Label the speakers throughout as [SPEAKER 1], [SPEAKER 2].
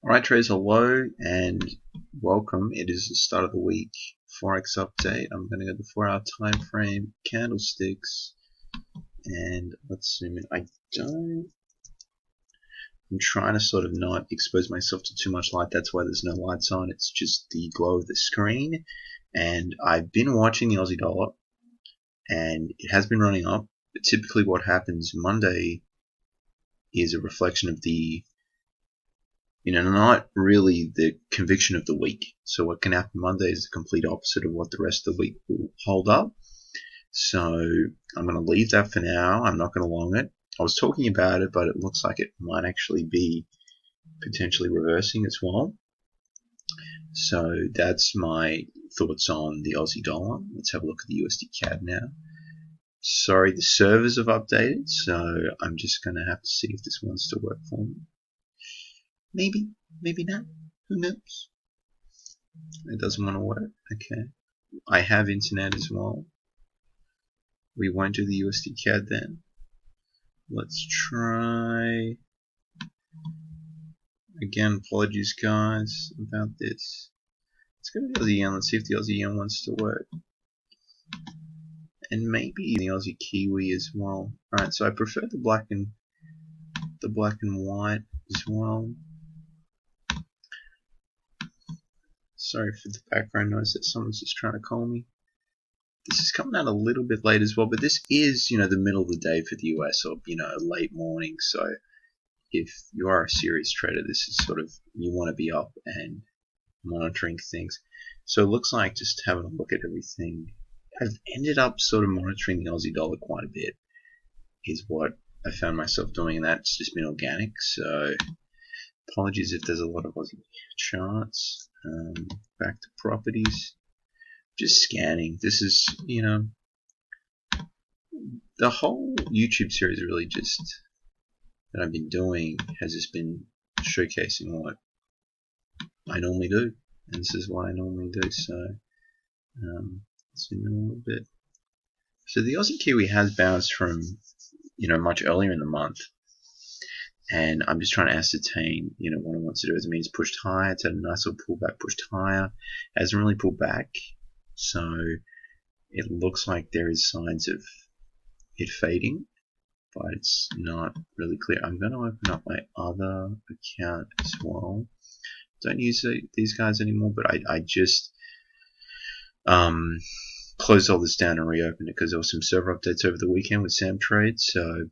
[SPEAKER 1] Alright traders, hello and welcome. It is the start of the week Forex update. I'm going to go to the 4-hour time frame, candlesticks, and let's zoom in. I'm trying to sort of not expose myself to too much light. That's why there's no lights on. It's just the glow of the screen. And I've been watching the Aussie dollar and it has been running up. But typically what happens Monday is a reflection of the not really the conviction of the week. So what can happen Monday is the complete opposite of what the rest of the week will hold up. So I'm going to leave that for now. I'm not going to long it. I was talking about it, but it looks like it might actually be potentially reversing as well. So that's my thoughts on the Aussie dollar. Let's have a look at the USD CAD now. Sorry, the servers have updated, so I'm just going to have to see if this wants to work for me. Maybe, maybe not. Who knows? It doesn't want to work. Okay. I have internet as well. We won't do the USD CAD then. Let's try. Again, apologies guys about this. Let's go to the Aussie yen. Let's see if the Aussie yen wants to work. And maybe the Aussie Kiwi as well. Alright, so I prefer the black and white as well. Sorry for the background noise that someone's just trying to call me. This is coming out a little bit late as well, but this is, the middle of the day for the US, or, late morning. So if you are a serious trader, this is sort of, you want to be up and monitoring things. So it looks like just having a look at everything. I've ended up sort of monitoring the Aussie dollar quite a bit, is what I found myself doing, and that's just been organic. So apologies if there's a lot of Aussie charts. Back to properties. Just scanning. This is, the whole YouTube series really just that I've been doing has just been showcasing what I normally do, and this is what I normally do. So let's zoom in a little bit. So the Aussie Kiwi has bounced from much earlier in the month, and I'm just trying to ascertain what it wants to do. As it means pushed higher, it's had a nice little pullback, pushed higher, hasn't really pulled back. So it looks like there is signs of it fading, but it's not really clear. I'm going to open up my other account as well. Don't use these guys anymore, but I just closed all this down and reopened it because there were some server updates over the weekend with Sam Trade. So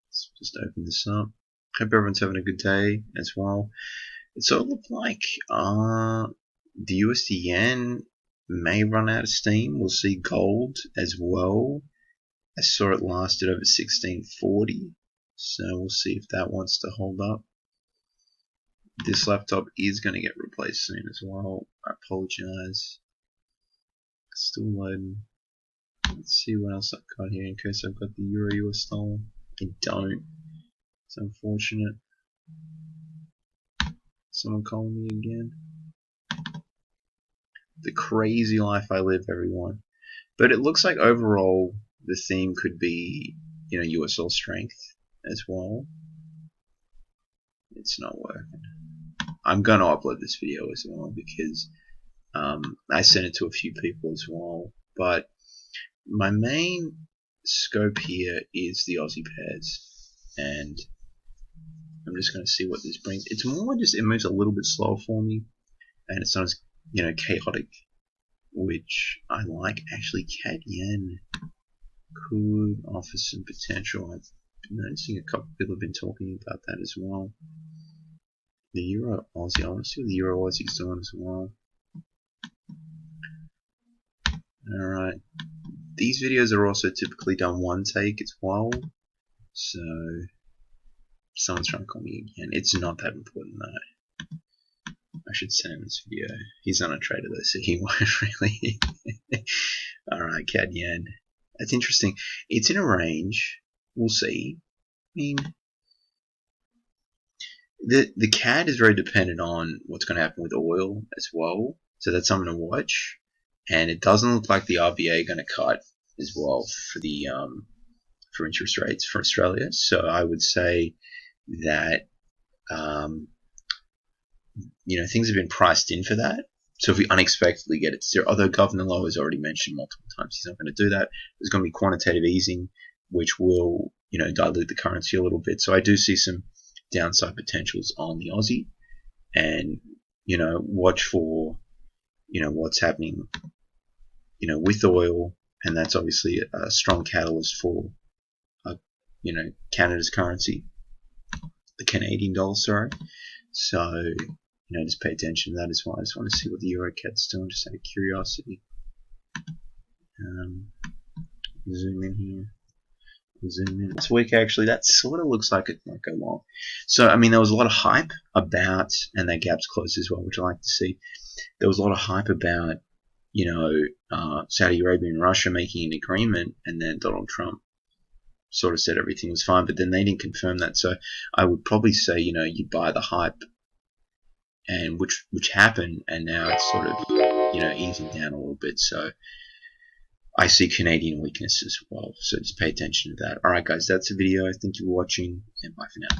[SPEAKER 1] let's just open this up. Hope everyone's having a good day as well. It sort of looked like the USD yen may run out of steam. We'll see gold as well. I saw it lasted over 1640, so we'll see if that wants to hold up. This laptop is going to get replaced soon as well. I apologize. Still loading. Let's see what else I've got here in case I've got the Euro US dollar. I don't. It's unfortunate. Someone calling me again. The crazy life I live, everyone. But it looks like overall the theme could be, US dollar strength as well. It's not working. I'm going to upload this video as well because I sent it to a few people as well. But my main scope here is the Aussie pairs, and I'm just going to see what this brings. It's more just it moves a little bit slower for me, and it's not as chaotic, which I like. Actually, CAD yen could offer some potential. I've been noticing a couple of people have been talking about that as well. The Euro Aussie, I want to see what the Euro Aussie's doing as well. Alright, these videos are also typically done one take as well, so someone's trying to call me again. It's not that important though. I should send him this video. He's not a trader though, so he won't really. Alright, CAD yen. That's interesting. It's in a range. We'll see. I mean, the CAD is very dependent on what's going to happen with oil as well. So that's something to watch. And it doesn't look like the RBA going to cut as well for the for interest rates for Australia. So I would say, that things have been priced in for that. So if we unexpectedly get it to zero, although Governor Lowe has already mentioned multiple times he's not going to do that, there's going to be quantitative easing, which will dilute the currency a little bit. So I do see some downside potentials on the Aussie, and watch for what's happening with oil, and that's obviously a strong catalyst for Canada's currency, the Canadian dollar, sorry. So just pay attention to that as well. I just want to see what the EuroCAD's doing, just out of curiosity. Zoom in here. Zoom in. This week, actually, that sort of looks like it might go long. So, I mean, there was a lot of hype about, and that gap's closed as well, which I like to see. There was a lot of hype about, Saudi Arabia and Russia making an agreement, and then Donald Trump sort of said everything was fine, but then they didn't confirm that. So I would probably say, you buy the hype, and which happened, and now it's sort of, easing down a little bit. So I see Canadian weakness as well. So just pay attention to that. Alright guys, that's the video. Thank you for watching, and bye for now.